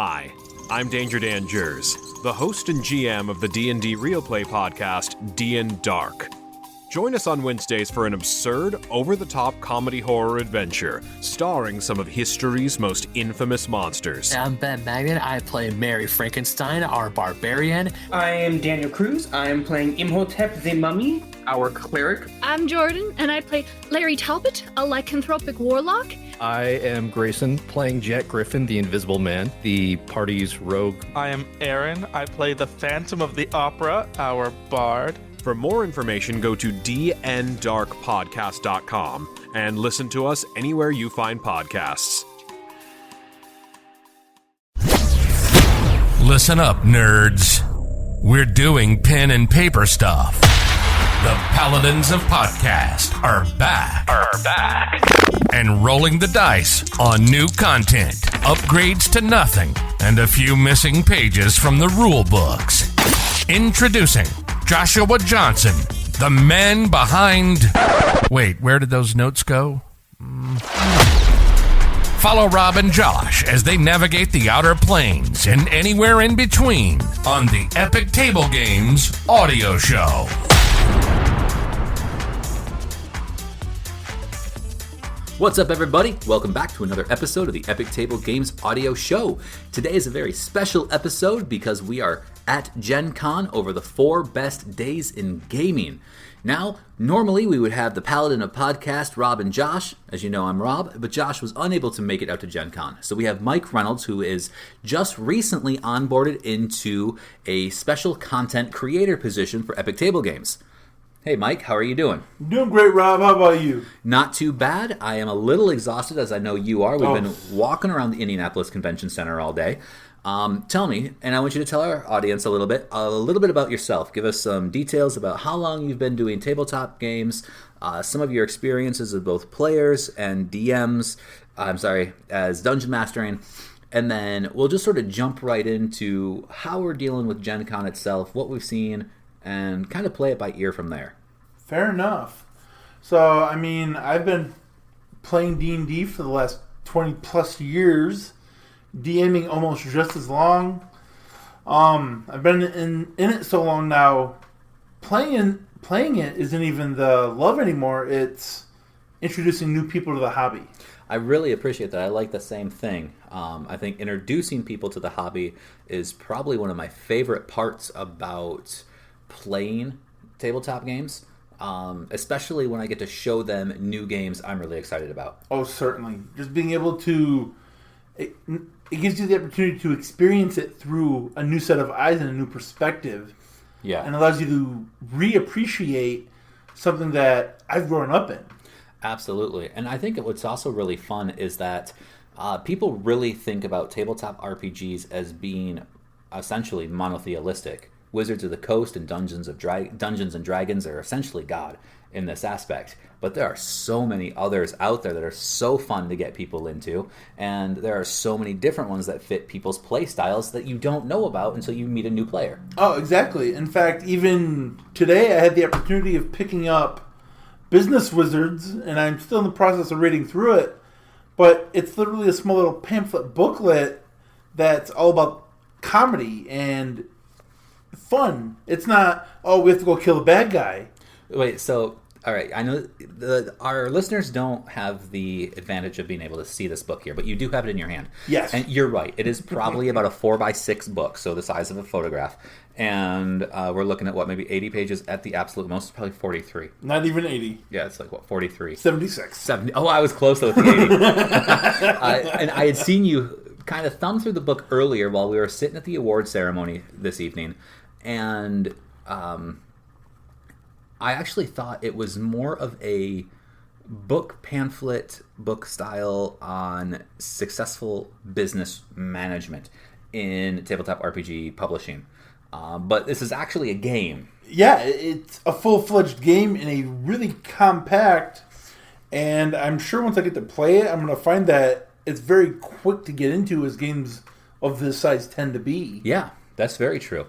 Hi, I'm Danger Dan Jers, the host and GM of the D&D Real Play podcast, D&D Dark. Join us on Wednesdays for an absurd, over-the-top comedy horror adventure, starring some of history's most infamous monsters. I'm Ben Magnet. I play Mary Frankenstein, our barbarian. I am Daniel Cruz. I am playing Imhotep the Mummy, our cleric. I'm Jordan, and I play Larry Talbot, a lycanthropic warlock. I am Grayson, playing Jack Griffin, the Invisible Man, the party's rogue. I am Aaron. I play the Phantom of the Opera, our bard. For more information, go to dndarkpodcast.com and listen to us anywhere you find podcasts. Listen up, nerds. We're doing pen and paper stuff. The Paladins of Podcast are back. And rolling the dice on new content, upgrades to nothing, and a few missing pages from the rule books. Introducing Joshua Johnson, the man behind... Wait, where did those notes go? Follow Rob and Josh as they navigate the Outer Planes and anywhere in between on the Epic Table Games audio show. What's up, everybody? Welcome back to another episode of the Epic Table Games audio show. Today is a very special episode because we are at GenCon over the 4 best days in gaming. Now, normally we would have the Paladin of Podcast, Rob and Josh. As you know, I'm Rob, but Josh was unable to make it out to GenCon. So we have Mike Reynolds, who is just recently onboarded into a special content creator position for Epic Table Games. Hey, Mike, how are you doing? Doing great, Rob. How about you? Not too bad. I am a little exhausted, as I know you are. We've been walking around the Indianapolis Convention Center all day. Tell me, and I want you to tell our audience a little bit about yourself. Give us some details about how long you've been doing tabletop games, some of your experiences as both players and DMs, as dungeon mastering, and then we'll just sort of jump right into how we're dealing with Gen Con itself, what we've seen, and kind of play it by ear from there. Fair enough. So, I mean, I've been playing D&D for the last 20 plus years, DMing almost just as long. I've been in it so long now, playing it isn't even the love anymore, it's introducing new people to the hobby. I really appreciate that. I like the same thing. I think introducing people to the hobby is probably one of my favorite parts about playing tabletop games, especially when I get to show them new games I'm really excited about. Oh, certainly. Just being able to... It gives you the opportunity to experience it through a new set of eyes and a new perspective. Yeah. And allows you to reappreciate something that I've grown up in. Absolutely. And I think what's also really fun is that people really think about tabletop RPGs as being essentially monotheistic. Wizards of the Coast and Dungeons and Dragons are essentially God in this aspect. But there are so many others out there that are so fun to get people into, and there are so many different ones that fit people's play styles that you don't know about until you meet a new player. Oh, exactly. In fact, even today I had the opportunity of picking up Business Wizards, and I'm still in the process of reading through it, but it's literally a small little pamphlet booklet that's all about comedy and fun. It's not, we have to go kill a bad guy. Wait, so, all right, I know our listeners don't have the advantage of being able to see this book here, but you do have it in your hand. Yes. And you're right. It is probably about a 4x6 book, so the size of a photograph. And we're looking at, maybe 80 pages at the absolute most, probably 43. Not even 80. Yeah, it's like, 43? 76. 70. Oh, I was close with the 80. And I had seen you kind of thumb through the book earlier while we were sitting at the award ceremony this evening, and I actually thought it was more of a book pamphlet book style on successful business management in tabletop RPG publishing. But this is actually a game. Yeah, it's a full-fledged game in a really compact, and I'm sure once I get to play it, I'm going to find that it's very quick to get into as games of this size tend to be. Yeah, that's very true.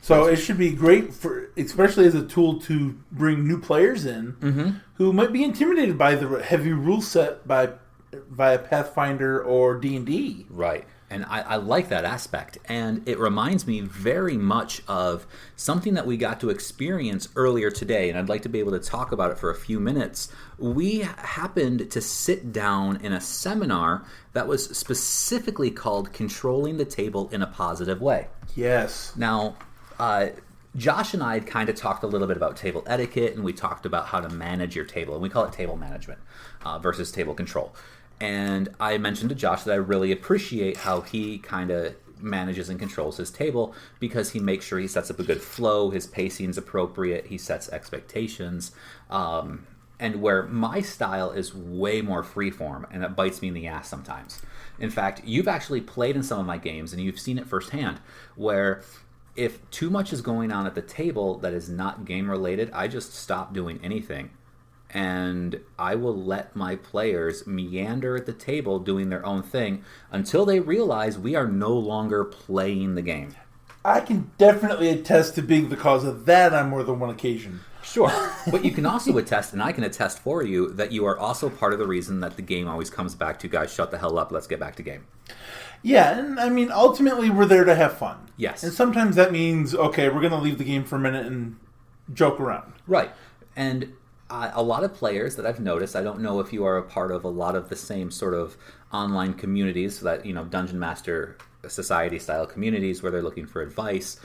So it should be great, for, especially as a tool to bring new players in who might be intimidated by the heavy rule set via Pathfinder or D&D. Right. And I like that aspect. And it reminds me very much of something that we got to experience earlier today. And I'd like to be able to talk about it for a few minutes. We happened to sit down in a seminar that was specifically called Controlling the Table in a Positive Way. Yes. Now, Josh and I had kind of talked a little bit about table etiquette, and we talked about how to manage your table. And we call it table management versus table control. And I mentioned to Josh that I really appreciate how he kind of manages and controls his table, because he makes sure he sets up a good flow, his pacing's appropriate, he sets expectations, and where my style is way more freeform, and it bites me in the ass sometimes. In fact, you've actually played in some of my games, and you've seen it firsthand, where if too much is going on at the table that is not game related, I just stop doing anything. And I will let my players meander at the table doing their own thing until they realize we are no longer playing the game. I can definitely attest to being the cause of that on more than one occasion. Sure. But you can also attest, and I can attest for you, that you are also part of the reason that the game always comes back to, guys, shut the hell up, let's get back to game. Yeah, and I mean, ultimately we're there to have fun. Yes. And sometimes that means, okay, we're going to leave the game for a minute and joke around. Right. And a lot of players that I've noticed, I don't know if you are a part of a lot of the same sort of online communities, that, Dungeon Master Society style communities where they're looking for advice,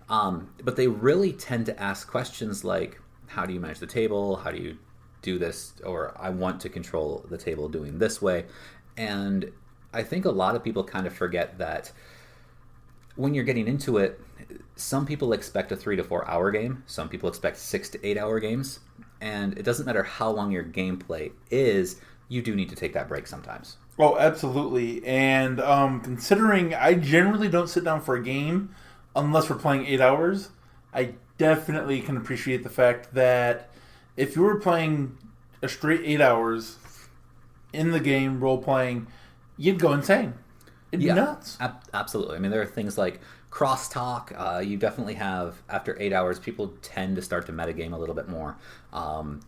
but they really tend to ask questions like, how do you manage the table? How do you do this? Or I want to control the table doing this way. And I think a lot of people kind of forget that when you're getting into it, some people expect a 3 to 4 hour game. Some people expect 6 to 8 hour games. And it doesn't matter how long your gameplay is, you do need to take that break sometimes. Oh, absolutely. And considering I generally don't sit down for a game unless we're playing 8 hours, I definitely can appreciate the fact that if you were playing a straight 8 hours in the game, role-playing, you'd go insane. It'd be nuts. Absolutely. I mean, there are things like crosstalk. You definitely have, after 8 hours, people tend to start to metagame a little bit more.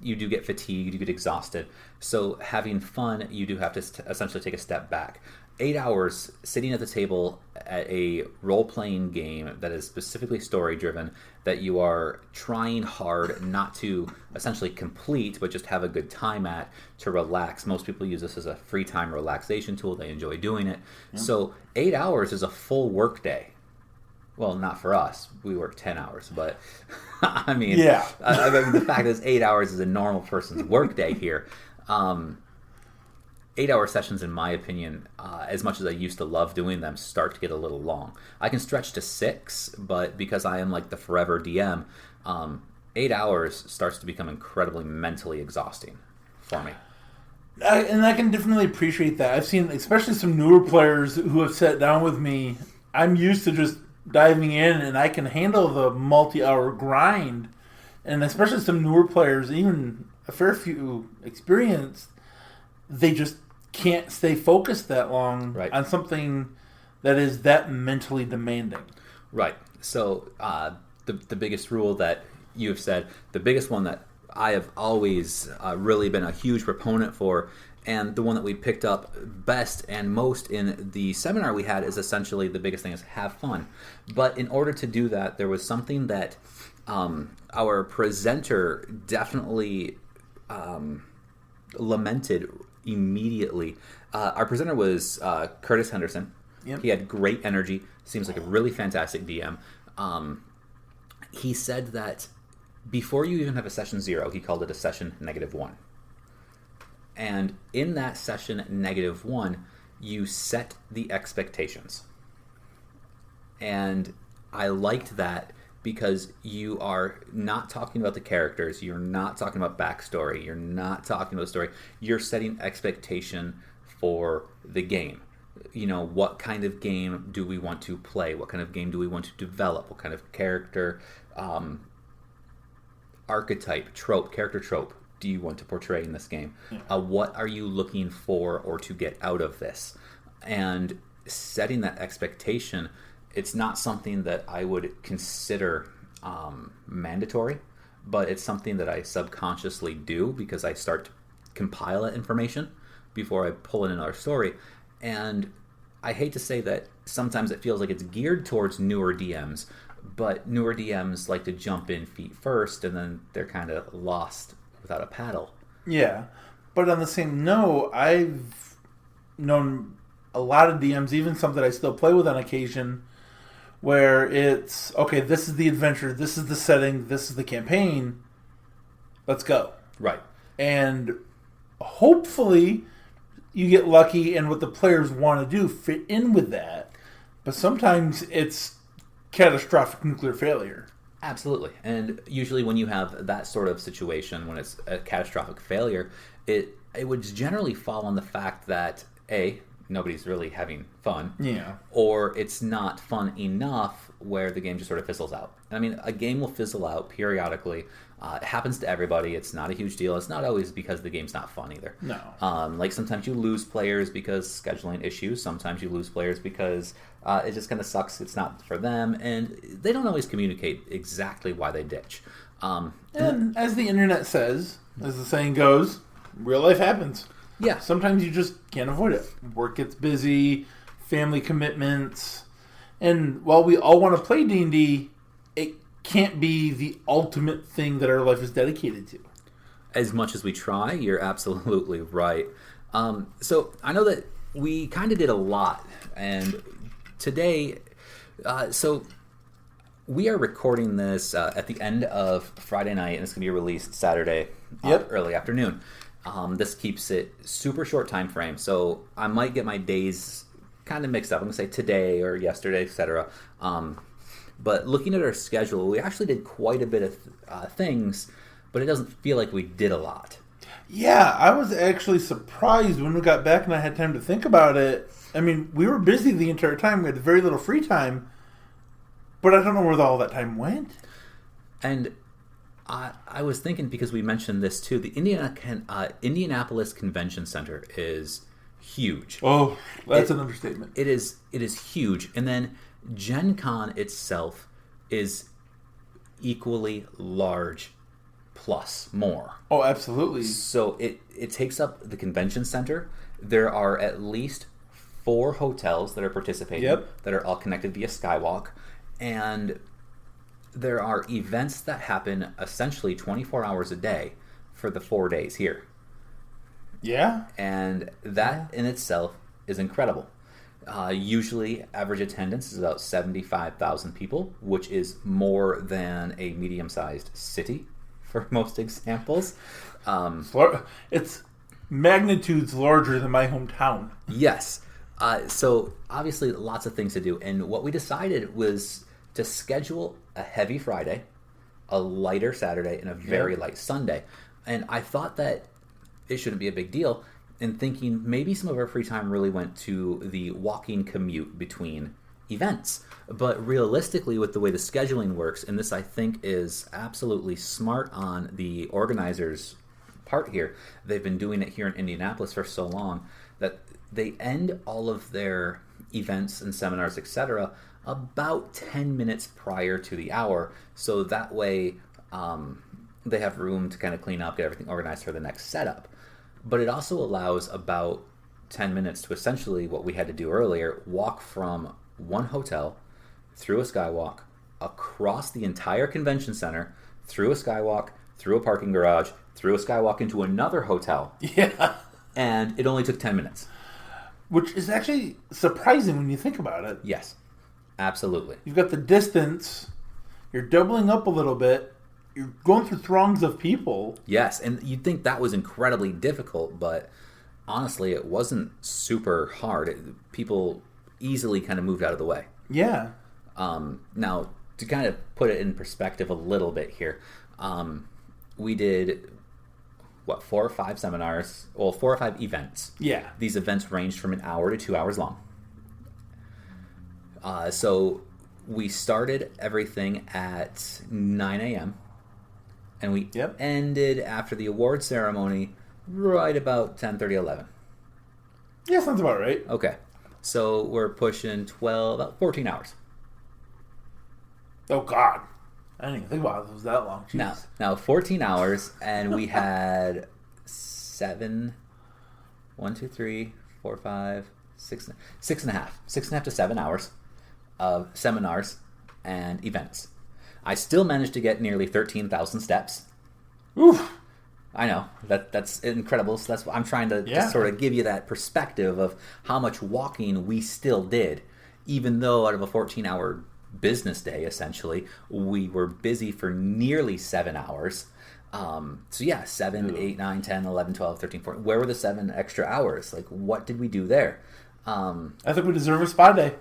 You do get fatigued, you get exhausted. So having fun, you do have to essentially take a step back. 8 hours sitting at the table at a role-playing game that is specifically story-driven, that you are trying hard not to essentially complete, but just have a good time at, to relax. Most people use this as a free time relaxation tool. They enjoy doing it. Yeah. So 8 hours is a full work day. Well, not for us. We work 10 hours, but I mean, yeah. I mean, the fact is 8 hours is a normal person's work day here. 8 hour sessions, in my opinion, as much as I used to love doing them, start to get a little long. I can stretch to 6, but because I am like the forever DM, 8 hours starts to become incredibly mentally exhausting for me. And I can definitely appreciate that. I've seen, especially some newer players who have sat down with me. I'm used to just diving in, and I can handle the multi-hour grind. And especially some newer players, even a fair few experienced, they just can't stay focused that long on something that is that mentally demanding. Right. So the biggest rule that you have said, the biggest one that I have always really been a huge proponent for, and the one that we picked up best and most in the seminar we had, is essentially the biggest thing is have fun. But in order to do that, there was something that our presenter definitely lamented immediately. Our presenter was Curtis Henderson. Yep. He had great energy. Seems like a really fantastic DM. He said that before you even have a session 0, he called it a session -1. And in that session -1, you set the expectations. And I liked that because you are not talking about the characters, you're not talking about backstory, you're not talking about story, you're setting expectation for the game. You know, what kind of game do we want to play? What kind of game do we want to develop? What kind of character, archetype, trope, character trope do you want to portray in this game? What are you looking for or to get out of this? And setting that expectation, it's not something that I would consider mandatory, but it's something that I subconsciously do because I start to compile that information before I pull in another story. And I hate to say that sometimes it feels like it's geared towards newer DMs, but newer DMs like to jump in feet first, and then they're kind of lost without a paddle. Yeah. But on the same note, I've known a lot of DMs, even some that I still play with on occasion, where it's, okay, this is the adventure, this is the setting, this is the campaign, let's go. Right. And hopefully you get lucky and what the players want to do fit in with that. But sometimes it's catastrophic nuclear failure. Absolutely. And usually when you have that sort of situation, when it's a catastrophic failure, it would generally fall on the fact that, A, nobody's really having fun. Yeah. Or it's not fun enough where the game just sort of fizzles out. I mean, a game will fizzle out periodically. It happens to everybody. It's not a huge deal. It's not always because the game's not fun either. No. Like sometimes you lose players because scheduling issues. Sometimes you lose players because it just kind of sucks. It's not for them. And they don't always communicate exactly why they ditch. And as the internet says, as the saying goes, real life happens. Yeah. Sometimes you just can't avoid it. Work gets busy, family commitments. And while we all want to play D&D, it can't be the ultimate thing that our life is dedicated to. As much as we try, you're absolutely right. So I know that we kind of did a lot. And today, so we are recording this at the end of Friday night, and it's going to be released Saturday early afternoon. This keeps it super short time frame, so I might get my days kind of mixed up. I'm going to say today or yesterday, etc. But looking at our schedule, we actually did quite a bit of things, but it doesn't feel like we did a lot. Yeah, I was actually surprised when we got back and I had time to think about it. I mean, we were busy the entire time. We had very little free time, but I don't know where all that time went. And I was thinking, because we mentioned this too, the Indianapolis Convention Center is huge. Oh, that's an understatement. It is huge. And then GenCon itself is equally large plus more. Oh, absolutely. So it takes up the convention center. There are at least 4 hotels that are participating that are all connected via Skywalk. And there are events that happen essentially 24 hours a day for the 4 days here. Yeah. And that in itself is incredible. Usually average attendance is about 75,000 people, which is more than a medium-sized city for most examples. It's magnitudes larger than my hometown. Yes. So obviously lots of things to do. And what we decided was to schedule a heavy Friday, a lighter Saturday, and a very light Sunday. And I thought that it shouldn't be a big deal, and thinking maybe some of our free time really went to the walking commute between events. But realistically, with the way the scheduling works, and this I think is absolutely smart on the organizers' part here, they've been doing it here in Indianapolis for so long that they end all of their events and seminars, etc., about 10 minutes prior to the hour, so that way they have room to kind of clean up, get everything organized for the next setup. But it also allows about 10 minutes to essentially what we had to do earlier, walk from one hotel through a skywalk, across the entire convention center, through a skywalk, through a parking garage, through a skywalk into another hotel. Yeah. And it only took 10 minutes. Which is actually surprising when you think about it. Yes. Absolutely. You've got the distance, you're doubling up a little bit, you're going through throngs of people. Yes, and you'd think that was incredibly difficult, but honestly, it wasn't super hard. People easily kind of moved out of the way. Yeah. Now, to kind of put it in perspective a little bit here, we did, 4 or 5 seminars, 4 or 5 events. Yeah. These events ranged from an hour to 2 hours long. So we started everything at 9 a.m. and we ended after the award ceremony right about 10:30, 11. Yeah, sounds about right. Okay. So we're pushing about 14 hours. Oh, God. I didn't even think about it was that long. Jeez. Now 14 hours, and we had 7, 1, 2, 3, 4, 5, 6.5 to 7 hours of seminars and events. I still managed to get nearly 13,000 steps. Oof. I know that's incredible. So that's what I'm trying to just sort of give you that perspective of how much walking we still did, even though out of a 14-hour business day, essentially, we were busy for nearly 7 hours. So yeah, 7, 8, 9, 10, 11, 12, 13, 14. Where were the 7 extra hours? Like, what did we do there? I think we deserve a spa day.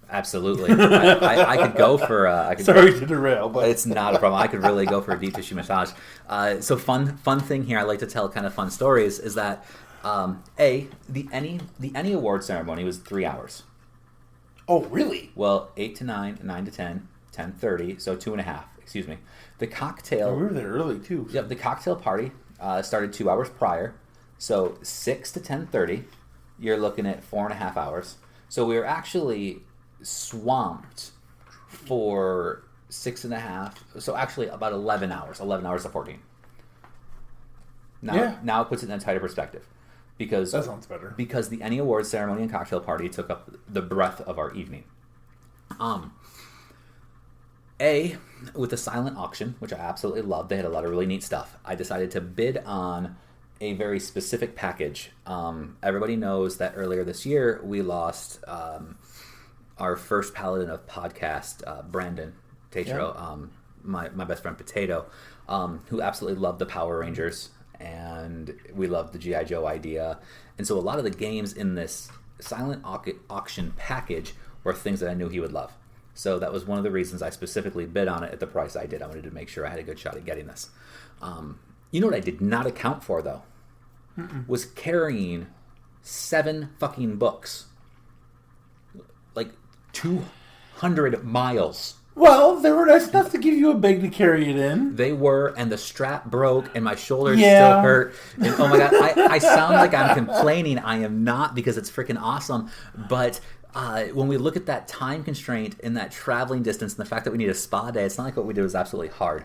Absolutely. I could go for... Sorry to derail, but... It's not a problem. I could really go for a deep tissue massage. So fun thing here, I like to tell kind of fun stories, is that, the Emmy Award ceremony was 3 hours. Oh, really? Well, 8 to 9, 9 to 10, 10:30, so 2.5, excuse me. The cocktail... Oh, we were there early, too. Yep, the cocktail party started 2 hours prior, so 6 to 10:30, you're looking at 4.5 hours. So we were actually swamped for 6.5, so actually about 11 hours of 14. Now it puts it in a tighter perspective. Because that sounds better. Because the Emmy Awards ceremony and cocktail party took up the breadth of our evening. With the silent auction, which I absolutely loved, they had a lot of really neat stuff. I decided to bid on a very specific package. Everybody knows that earlier this year we lost our first paladin of podcast, Brandon Tatro, my best friend Potato, who absolutely loved the Power Rangers. And we loved the G.I. Joe idea. And so a lot of the games in this silent auction package were things that I knew he would love. So that was one of the reasons I specifically bid on it at the price I did. I wanted to make sure I had a good shot at getting this. You know what I did not account for, though? Was carrying 7 fucking books. Like 200 miles. Well, they were nice enough to give you a bag to carry it in. They were, and the strap broke, and my shoulders still hurt. And oh my god, I sound like I'm complaining. I am not, because it's freaking awesome. But when we look at that time constraint and that traveling distance and the fact that we need a spa day, it's not like what we did was absolutely hard.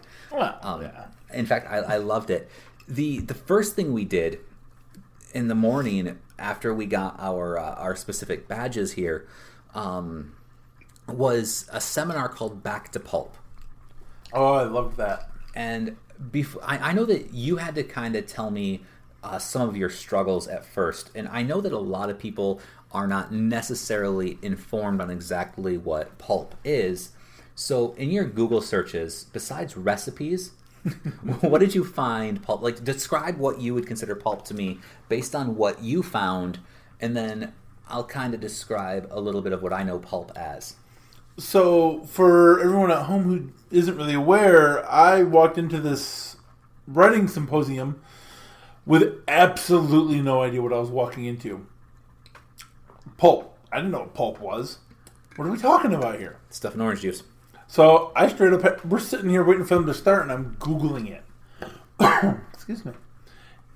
In fact, I loved it. The first thing we did in the morning after we got our specific badges here, was a seminar called Back to Pulp. Oh, I loved that. And I know that you had to kind of tell me some of your struggles at first, and I know that a lot of people are not necessarily informed on exactly what pulp is. So in your Google searches, besides recipes, what did you find pulp? Like, describe what you would consider pulp to me based on what you found, and then I'll kind of describe a little bit of what I know pulp as. So, for everyone at home who isn't really aware, I walked into this writing symposium with absolutely no idea what I was walking into. Pulp. I didn't know what pulp was. What are we talking about here? Stuff in orange juice. So, I straight up... We're sitting here waiting for them to start, and I'm Googling it. Excuse me.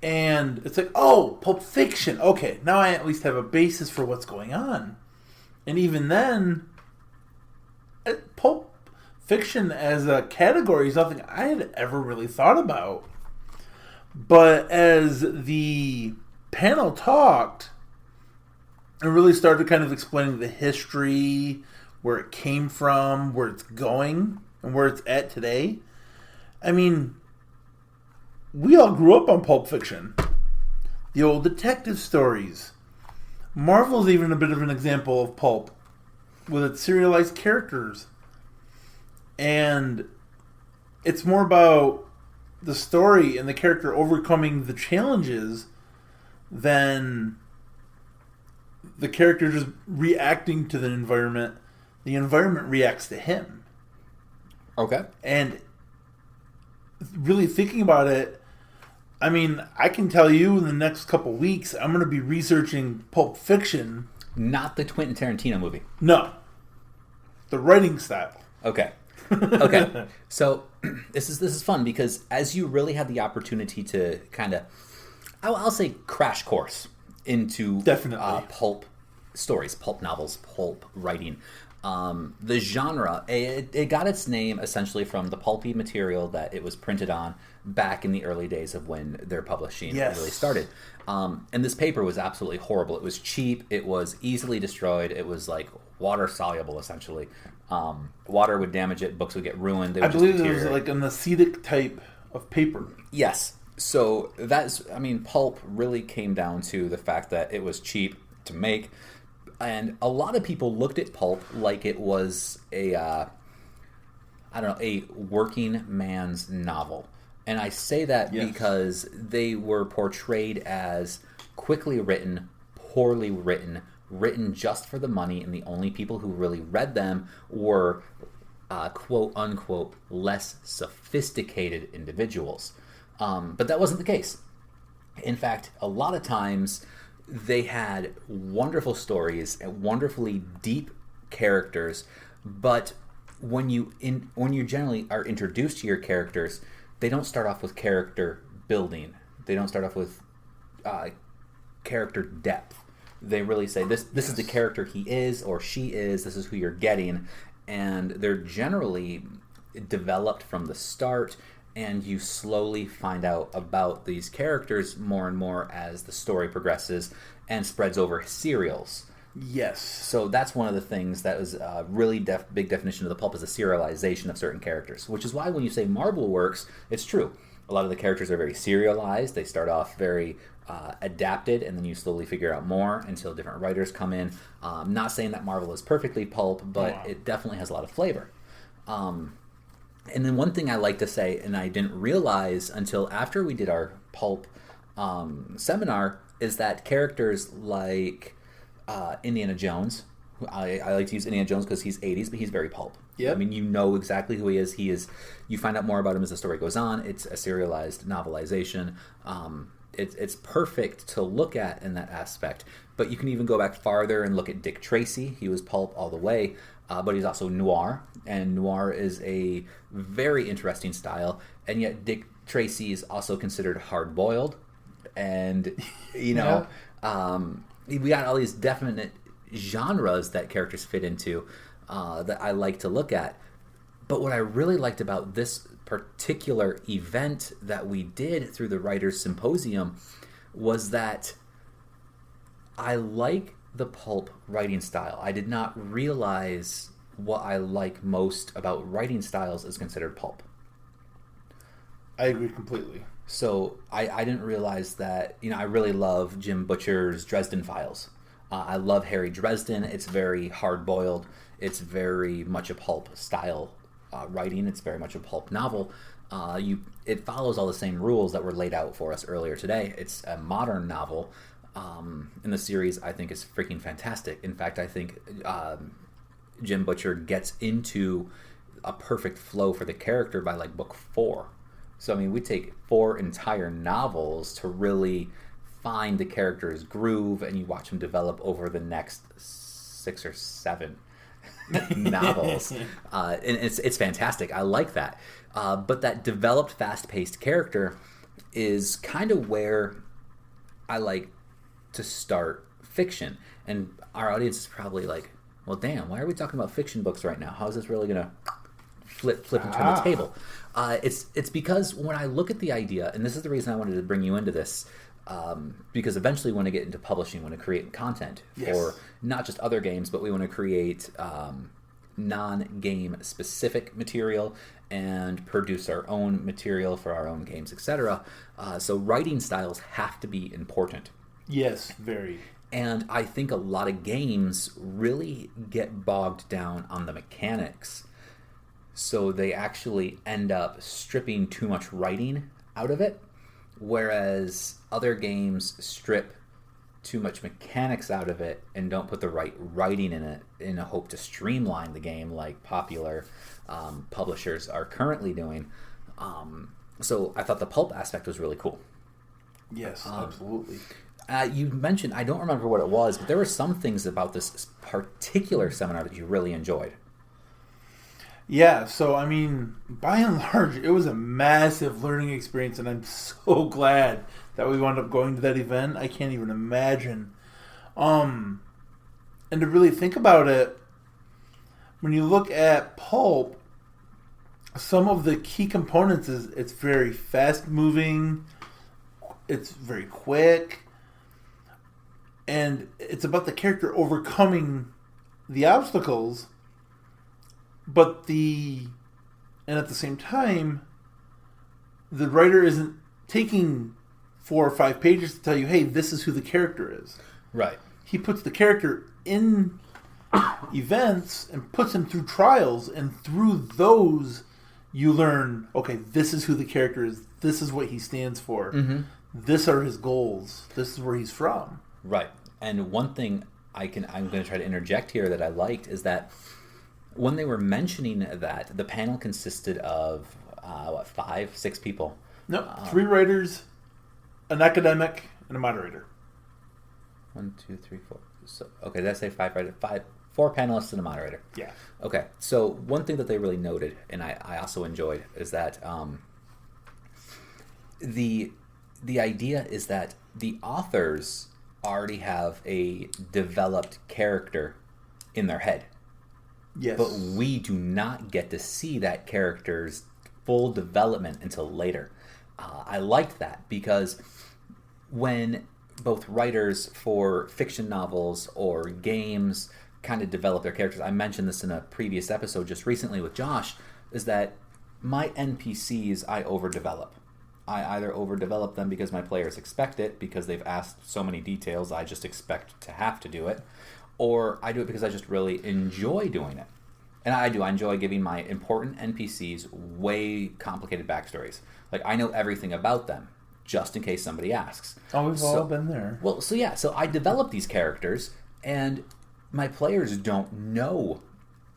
And it's like, oh, Pulp Fiction. Okay, now I at least have a basis for what's going on. And even then... Pulp Fiction as a category is nothing I had ever really thought about. But as the panel talked, it really started kind of explaining the history, where it came from, where it's going, and where it's at today. I mean, we all grew up on Pulp Fiction. The old detective stories. Marvel's even a bit of an example of pulp, with its serialized characters. And it's more about the story and the character overcoming the challenges than the character just reacting to the environment. The environment reacts to him. Okay. And really thinking about it, I mean, I can tell you in the next couple weeks, I'm going to be researching Pulp Fiction. Not the Quentin Tarantino movie. No. The writing style. Okay. Okay. So this is fun because as you really have the opportunity to kind of, I'll say, crash course into definitely pulp stories, pulp novels, pulp writing. The genre, it got its name essentially from the pulpy material that it was printed on back in the early days of when their publishing really started. And this paper was absolutely horrible. It was cheap. It was easily destroyed. It was like water soluble, essentially. Water would damage it. Books would get ruined. They would I believe it was like an acetic type of paper. Yes. So pulp really came down to the fact that it was cheap to make. And a lot of people looked at pulp like it was a working man's novel. And I say that because they were portrayed as quickly written, poorly written, written just for the money, and the only people who really read them were quote unquote less sophisticated individuals. But that wasn't the case. In fact, a lot of times they had wonderful stories and wonderfully deep characters, but when you generally are introduced to your characters, they don't start off with character building. They don't start off with character depth. They really say, this is the character he is or she is, this is who you're getting, and they're generally developed from the start, and you slowly find out about these characters more and more as the story progresses and spreads over serials. Yes. So that's one of the things that was a really big definition of the pulp, is a serialization of certain characters, which is why when you say Marvel works, it's true. A lot of the characters are very serialized. They start off very adapted, and then you slowly figure out more until different writers come in. Not saying that Marvel is perfectly pulp, but it definitely has a lot of flavor. And then one thing I like to say, and I didn't realize until after we did our pulp seminar, is that characters like Indiana Jones, I like to use Indiana Jones because he's 80s, but he's very pulp. Yep. I mean, you know exactly who he is. You find out more about him as the story goes on. It's a serialized novelization. It's perfect to look at in that aspect. But you can even go back farther and look at Dick Tracy. He was pulp all the way. But he's also noir, and noir is a very interesting style, and yet Dick Tracy is also considered hard-boiled, and, we got all these definite genres that characters fit into that I like to look at. But what I really liked about this particular event that we did through the Writers' Symposium was that I like the pulp writing style. I did not realize what I like most about writing styles is considered pulp. I agree completely. So I didn't realize that, I really love Jim Butcher's Dresden Files. I love Harry Dresden. It's very hard-boiled. It's very much a pulp style writing. It's very much a pulp novel. It follows all the same rules that were laid out for us earlier today. It's a modern novel. In the series, I think is freaking fantastic. In fact, I think Jim Butcher gets into a perfect flow for the character by like book 4. So I mean, we take 4 entire novels to really find the character's groove, and you watch him develop over the next 6 or 7 novels, and it's fantastic. I like that. But that developed, fast-paced character is kind of where I like to start fiction, and our audience is probably like, well, damn, why are we talking about fiction books right now? How is this really gonna flip and turn the table? It's because when I look at the idea, and this is the reason I wanted to bring you into this, because eventually we want to get into publishing, we want to create content for not just other games, but we want to create non-game specific material and produce our own material for our own games, etc. So writing styles have to be important. Yes, very. And I think a lot of games really get bogged down on the mechanics. So they actually end up stripping too much writing out of it, whereas other games strip too much mechanics out of it and don't put the right writing in it in a hope to streamline the game like popular publishers are currently doing. So I thought the pulp aspect was really cool. Yes, absolutely. You mentioned, I don't remember what it was, but there were some things about this particular seminar that you really enjoyed. Yeah, so I mean, by and large, it was a massive learning experience, and I'm so glad that we wound up going to that event. I can't even imagine. And to really think about it, when you look at Pulp, some of the key components is it's very fast moving, it's very quick, and it's about the character overcoming the obstacles, and at the same time, the writer isn't taking 4 or 5 pages to tell you, hey, this is who the character is. Right. He puts the character in events and puts him through trials, and through those you learn, okay, this is who the character is, this is what he stands for, this are his goals, this is where he's from. Right. And one thing I'm going to try to interject here that I liked is that when they were mentioning that the panel consisted of 5, 6 people. No, 3 writers, an academic, and a moderator. 1, 2, 3, 4. So, okay, did I say 5 writers? 4 panelists and a moderator. Yeah. Okay, so one thing that they really noted, and I also enjoyed, is that the idea is that the authors already have a developed character in their head. Yes. But we do not get to see that character's full development until later. I liked that because when both writers for fiction novels or games kind of develop their characters, I mentioned this in a previous episode just recently with Josh, is that my NPCs I overdevelop. I either overdevelop them because my players expect it, because they've asked so many details, I just expect to have to do it, or I do it because I just really enjoy doing it. And I enjoy giving my important NPCs way complicated backstories. Like, I know everything about them, just in case somebody asks. Oh, we've all been there. Well, so I develop these characters, and my players don't know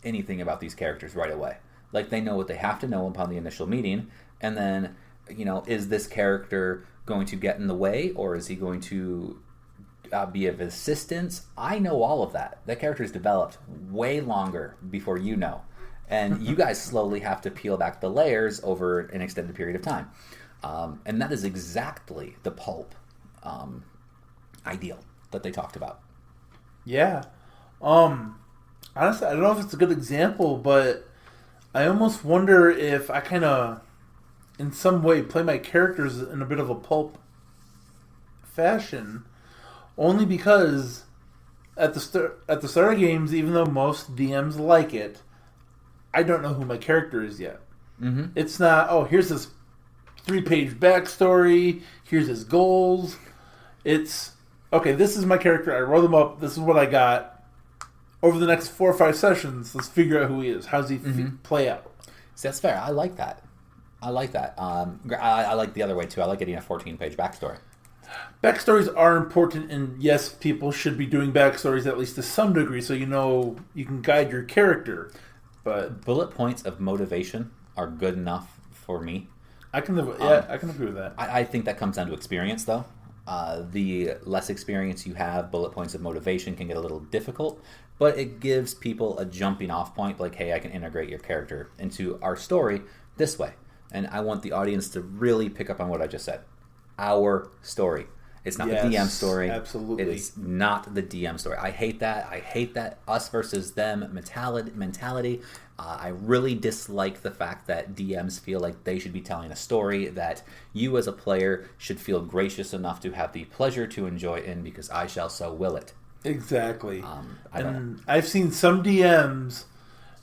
anything about these characters right away. Like, they know what they have to know upon the initial meeting, and then, is this character going to get in the way, or is he going to be of assistance? I know all of that. That character is developed way longer before you know. And you guys slowly have to peel back the layers over an extended period of time. And that is exactly the Pulp ideal that they talked about. Yeah. Honestly, I don't know if it's a good example, but I almost wonder if I kind of, in some way, play my characters in a bit of a Pulp fashion. Only because at the start of games, even though most DMs like it, I don't know who my character is yet. Mm-hmm. It's not, oh, here's this 3-page backstory, here's his goals. It's, okay, this is my character, I wrote them up, this is what I got. Over the next 4 or 5 sessions, let's figure out who he is. How's he play out? See, that's fair. I like that. I like the other way, too. I like getting a 14-page backstory. Backstories are important, and yes, people should be doing backstories at least to some degree, so you can guide your character. But bullet points of motivation are good enough for me. I can agree with that. I think that comes down to experience, though. The less experience you have, bullet points of motivation can get a little difficult, but it gives people a jumping off point, like, hey, I can integrate your character into our story this way. And I want the audience to really pick up on what I just said. Our story. It's not the DM story. Absolutely. It is not the DM story. I hate that. I hate that us versus them mentality. I really dislike the fact that DMs feel like they should be telling a story that you as a player should feel gracious enough to have the pleasure to enjoy in, because I shall so will it. Exactly. I've seen some DMs.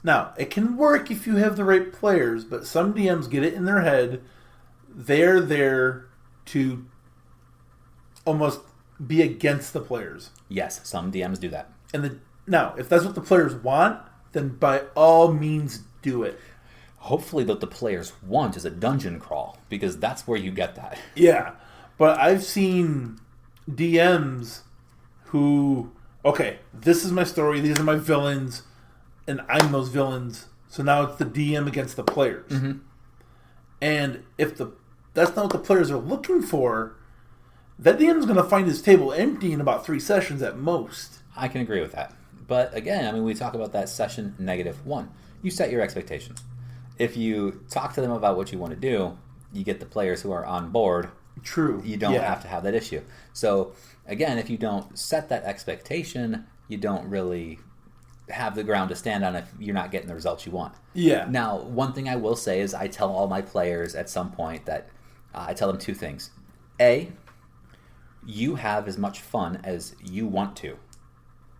Now, it can work if you have the right players, but some DMs get it in their head. They're there to almost be against the players. Yes, some DMs do that. Now, if that's what the players want, then by all means do it. Hopefully what the players want is a dungeon crawl, because that's where you get that. Yeah, but I've seen DMs who, okay, this is my story, these are my villains, and I'm those villains, so now it's the DM against the players. Mm-hmm. And if that's not what the players are looking for, that DM's going to find his table empty in about 3 sessions at most. I can agree with that. But again, we talk about that session -1. You set your expectations. If you talk to them about what you want to do, you get the players who are on board. True. You don't have to have that issue. So again, if you don't set that expectation, you don't really have the ground to stand on if you're not getting the results you want. Yeah. Now, one thing I will say is I tell all my players at some point that I tell them two things. A, you have as much fun as you want to.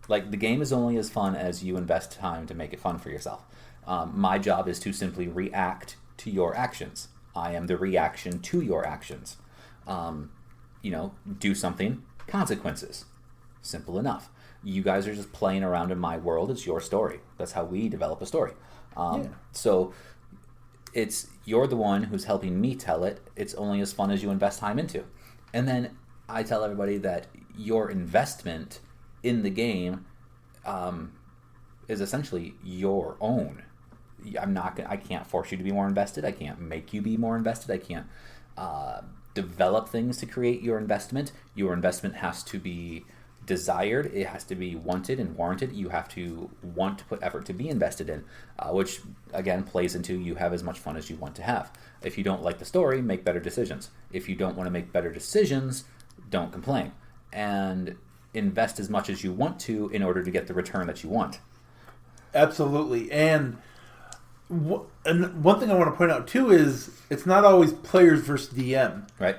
Like, the game is only as fun as you invest time to make it fun for yourself. My job is to simply react to your actions. I am the reaction to your actions. Do something, consequences. Simple enough. You guys are just playing around in my world. It's your story. That's how we develop a story. So you're the one who's helping me tell it. It's only as fun as you invest time into. And then I tell everybody that your investment in the game is essentially your own. I can't force you to be more invested. I can't make you be more invested. I can't develop things to create your investment. Your investment has to be desired. It has to be wanted and warranted. You have to want to put effort to be invested in, which again plays into you have as much fun as you want to have. If you don't like the story, make better decisions. If you don't want to make better decisions, don't complain. And invest as much as you want to in order to get the return that you want. Absolutely. And one thing I want to point out too is it's not always players versus DM. Right.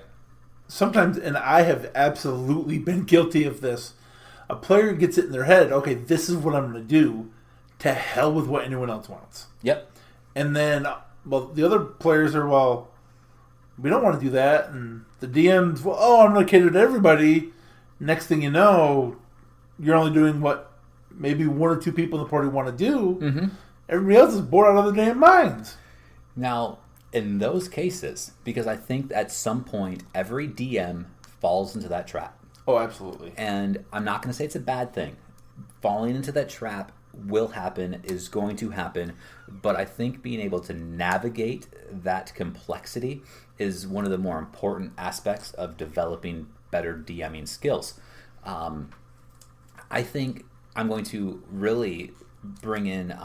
Sometimes, and I have absolutely been guilty of this, a player gets it in their head, okay, this is what I'm going to do, to hell with what anyone else wants. Yep. And then, the other players are, we don't want to do that. And the DM's, I'm going to cater to everybody. Next thing you know, you're only doing what maybe one or two people in the party want to do. Mm-hmm. Everybody else is bored out of their damn minds. Now, in those cases, because I think at some point every DM falls into that trap. Oh, absolutely. And I'm not going to say it's a bad thing. Falling into that trap will happen, is going to happen, but I think being able to navigate that complexity is one of the more important aspects of developing better DMing skills. I think I'm going to really bring in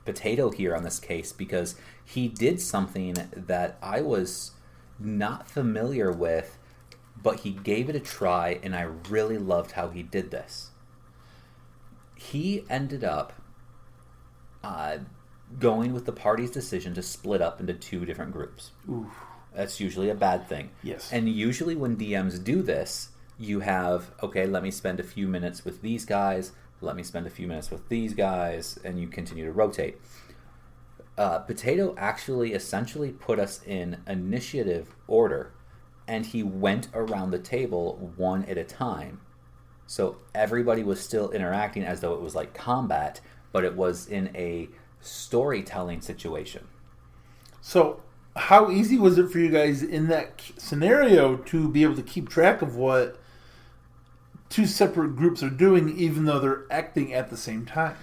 Potato here on this case because he did something that I was not familiar with, but he gave it a try, and I really loved how he did this. He ended up going with the party's decision to split up into two different groups. Oof. That's usually a bad thing. Yes. And usually when DMs do this, you have, okay, let me spend a few minutes with these guys, let me spend a few minutes with these guys, and you continue to rotate. Potato actually essentially put us in initiative order, and he went around the table one at a time. So everybody was still interacting as though it was like combat, but it was in a storytelling situation. So how easy was it for you guys in that scenario to be able to keep track of what two separate groups are doing, even though they're acting at the same time?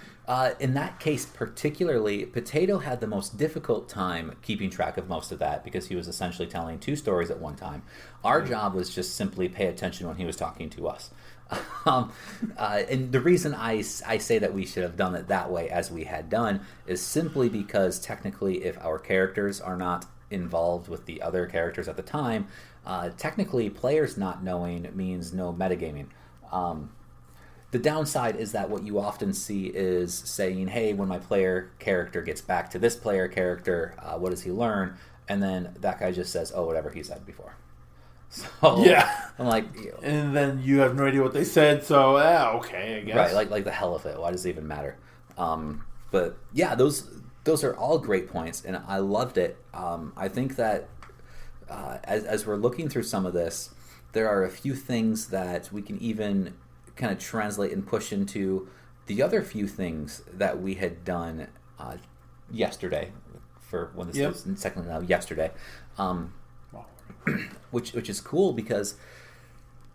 In that case particularly, Potato had the most difficult time keeping track of most of that because he was essentially telling two stories at one time. Our job was just simply pay attention when he was talking to us. And the reason I say that we should have done it that way as we had done is simply because technically if our characters are not involved with the other characters at the time, technically players not knowing means no metagaming. The downside is that what you often see is saying, hey, when my player character gets back to this player character, what does he learn? And then that guy just says, oh, whatever he said before. So yeah. I'm like... And then you have no idea what they said, so, okay, I guess. Right, like the hell of it. Why does it even matter? But yeah, those are all great points, and I loved it. I think that as we're looking through some of this, there are a few things that we can even kind of translate and push into the other few things that we had done yesterday, for when this was secondly now yesterday, which is cool because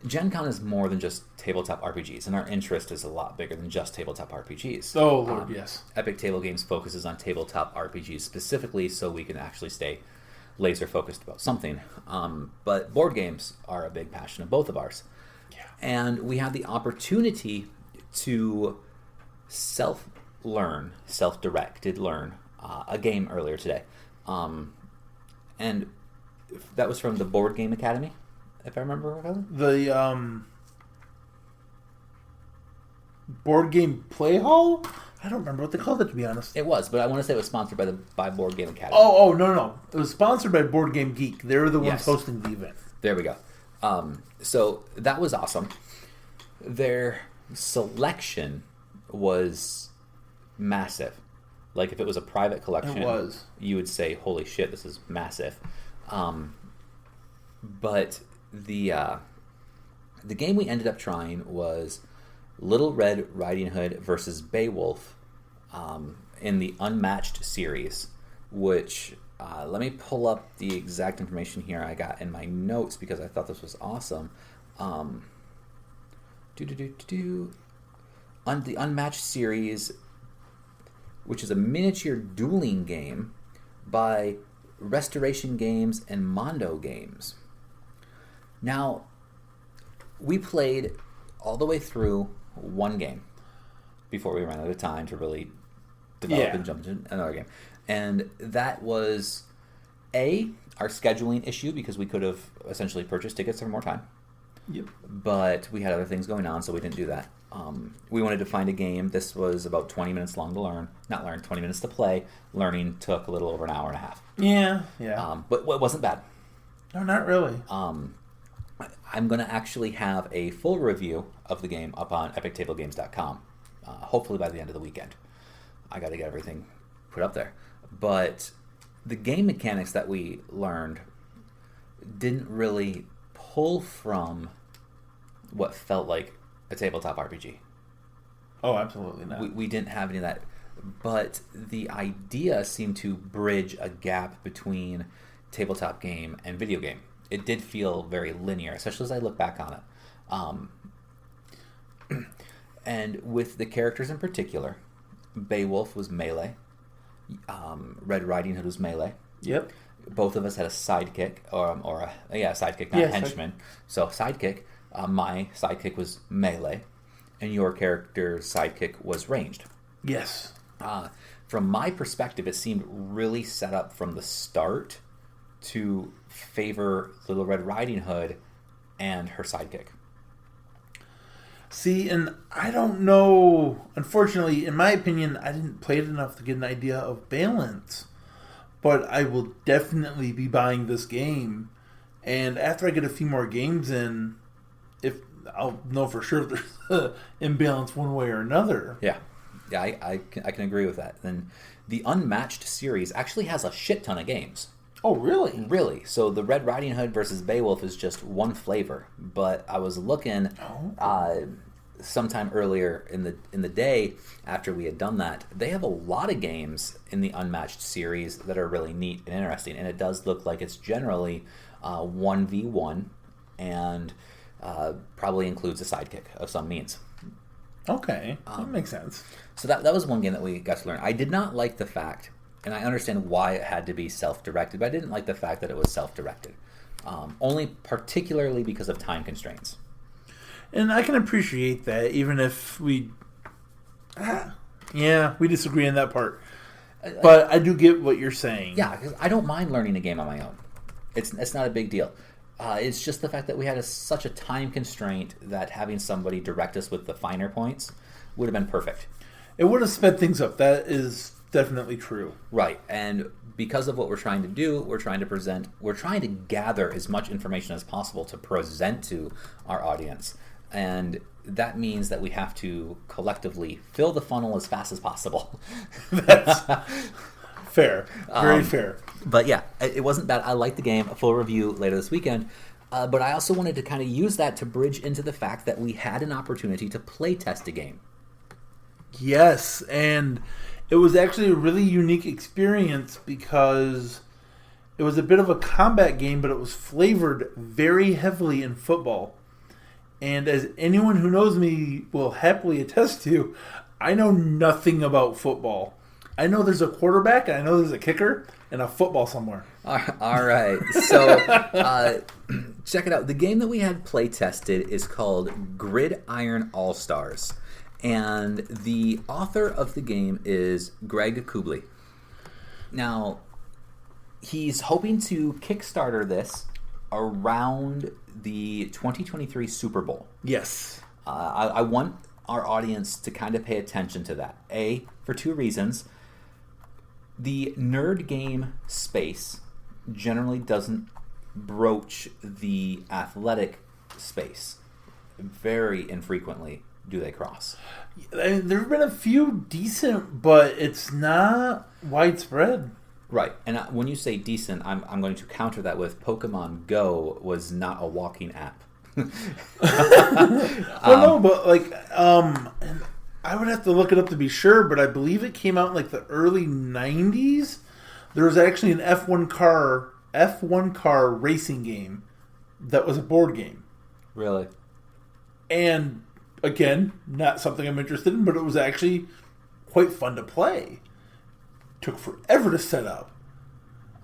GenCon is more than just tabletop RPGs, and our interest is a lot bigger than just tabletop RPGs. Oh, Lord, yes. Epic Table Games focuses on tabletop RPGs specifically so we can actually stay laser focused about something. But board games are a big passion of both of ours. Yeah. And we had the opportunity to self-directed learn a game earlier today. And that was from the Board Game Academy, if I remember correctly. The Board Game Play Hall? I don't remember what they called it, to be honest. It was, but I want to say it was sponsored by Board Game Academy. No. It was sponsored by Board Game Geek. They were the ones hosting the event. There we go. So that was awesome. Their selection was massive. Like, if it was a private collection, you would say, holy shit, this is massive. But the game we ended up trying was Little Red Riding Hood versus Beowulf in the Unmatched series, which, let me pull up the exact information here I got in my notes because I thought this was awesome. On the Unmatched series, which is a miniature dueling game by Restoration Games and Mondo Games. Now, we played all the way through one game before we ran out of time to really develop and jump into another game. And that was, our scheduling issue, because we could have essentially purchased tickets for more time. Yep. But we had other things going on, so we didn't do that. We wanted to find a game. This was about 20 minutes long to learn. 20 minutes to play. Learning took a little over an hour and a half. Yeah. But it wasn't bad. No, not really. I'm going to actually have a full review of the game up on epictablegames.com, hopefully by the end of the weekend. I got to get everything put up there. But the game mechanics that we learned didn't really pull from what felt like a tabletop RPG. Oh, absolutely not. We didn't have any of that. But the idea seemed to bridge a gap between tabletop game and video game. It did feel very linear, especially as I look back on it. And with the characters in particular, Beowulf was melee. Red Riding Hood was melee. Yep. Both of us had a sidekick, sidekick, not henchman. So sidekick. My sidekick was melee, and your character's sidekick was ranged. Yes. From my perspective, it seemed really set up from the start to favor Little Red Riding Hood and her sidekick. See, and I don't know. Unfortunately, in my opinion, I didn't play it enough to get an idea of balance. But I will definitely be buying this game. And after I get a few more games in, I'll know for sure if there's an imbalance one way or another. Yeah, I can agree with that. And the Unmatched series actually has a shit ton of games. Oh, really? Really. So the Red Riding Hood versus Beowulf is just one flavor. But I was looking sometime earlier in the day after we had done that. They have a lot of games in the Unmatched series that are really neat and interesting. And it does look like it's generally 1v1 and probably includes a sidekick of some means. Okay. That makes sense. So that was one game that we got to learn. I did not like the fact, and I understand why it had to be self-directed, but I didn't like the fact that it was self-directed. Only particularly because of time constraints. And I can appreciate that, even if we disagree on that part. But I do get what you're saying. Yeah, because I don't mind learning a game on my own. It's not a big deal. It's just the fact that we had such a time constraint that having somebody direct us with the finer points would have been perfect. It would have sped things up. That is definitely true. Right, and because of what we're trying to do, we're trying to gather as much information as possible to present to our audience. And that means that we have to collectively fill the funnel as fast as possible. That's fair. Very fair. But yeah, it wasn't bad. I liked the game. A full review later this weekend. But I also wanted to kind of use that to bridge into the fact that we had an opportunity to play test a game. Yes, and it was actually a really unique experience because it was a bit of a combat game, but it was flavored very heavily in football. And as anyone who knows me will happily attest to, I know nothing about football. I know there's a quarterback, and I know there's a kicker, and a football somewhere. All right. So check it out. The game that we had play tested is called Gridiron All-Stars. And the author of the game is Greg Kubley. Now, he's hoping to Kickstarter this around the 2023 Super Bowl. Yes. I want our audience to kind of pay attention to that. A, for two reasons. The nerd game space generally doesn't broach the athletic space. Very infrequently do they cross. There have been a few decent, but it's not widespread. Right, and when you say decent, I'm going to counter that with Pokemon Go was not a walking app. Well, no, but like, I would have to look it up to be sure, but I believe it came out in like the early 90s. There was actually an F1 car racing game that was a board game. Really? And again, not something I'm interested in, but it was actually quite fun to play. Took forever to set up.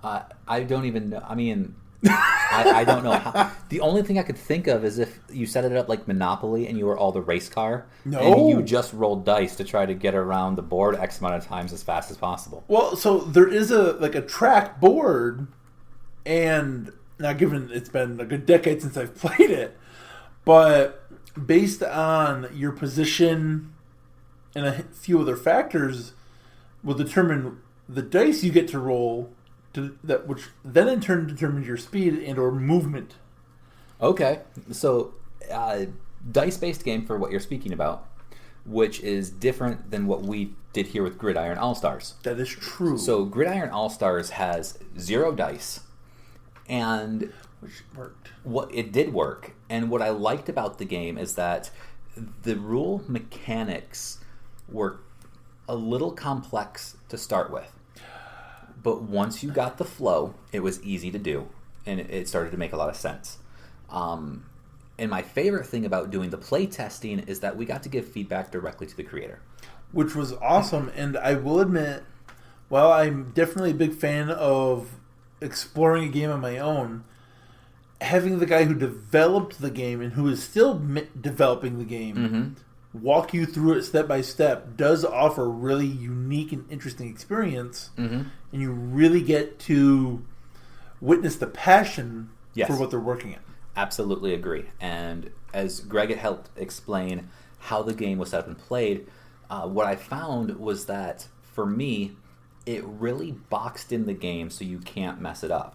I don't even know. I mean, I don't know how. The only thing I could think of is if you set it up like Monopoly and you were all the race car, and you just rolled dice to try to get around the board X amount of times as fast as possible. Well, so there is a track board, and now given it's been a good decade since I've played it, but based on your position and a few other factors will determine the dice you get to roll, which then in turn determines your speed and or movement. Okay, so dice-based game for what you're speaking about, which is different than what we did here with Gridiron All-Stars. That is true. So Gridiron All-Stars has 0 dice, and which worked. What it did work, and what I liked about the game is that the rule mechanics were a little complex to start with. But once you got the flow, it was easy to do, and it started to make a lot of sense. And my favorite thing about doing the play testing is that we got to give feedback directly to the creator. Which was awesome, and I will admit, while I'm definitely a big fan of exploring a game on my own, having the guy who developed the game and who is still developing the game walk you through it step by step does offer a really unique and interesting experience, and you really get to witness the passion for what they're working at. Absolutely agree. And as Greg had helped explain how the game was set up and played, what I found was that for me, it really boxed in the game so you can't mess it up.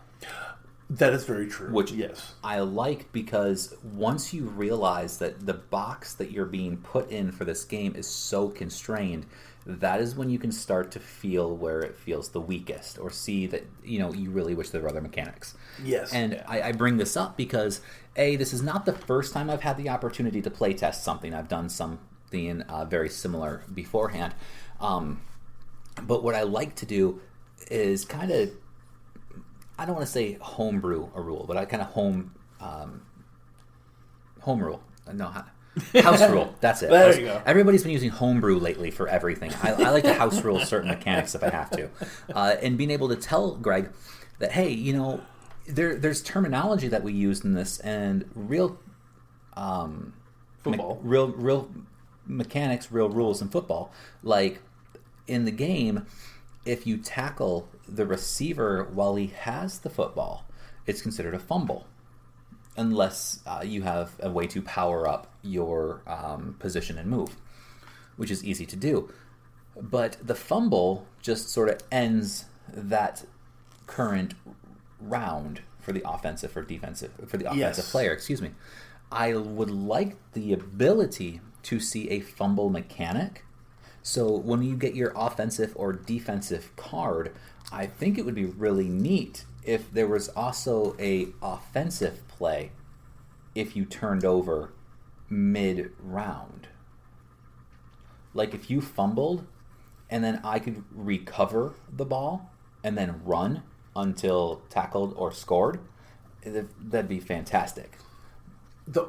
That is very true. Which yes, I like, because once you realize that the box that you're being put in for this game is so constrained, that is when you can start to feel where it feels the weakest, or see that you really wish there were other mechanics. Yes. And I bring this up because this is not the first time I've had the opportunity to play test something. I've done something very similar beforehand. But what I like to is kind of, I don't want to say homebrew a rule, but I kind of home rule. No, house rule. That's it. There you go. Everybody's been using homebrew lately for everything. I like to house rule certain mechanics if I have to. And being able to tell Greg that, hey, there's terminology that we use in this, and real football, real mechanics, real rules in football. Like in the game, if you tackle the receiver while he has the football, it's considered a fumble, unless you have a way to power up your position and move, which is easy to do. But the fumble just sort of ends that current round for the offensive player. Excuse me. I would like the ability to see a fumble mechanic. So when you get your offensive or defensive card, I think it would be really neat if there was also a offensive play if you turned over mid-round. Like if you fumbled and then I could recover the ball and then run until tackled or scored, that'd be fantastic. There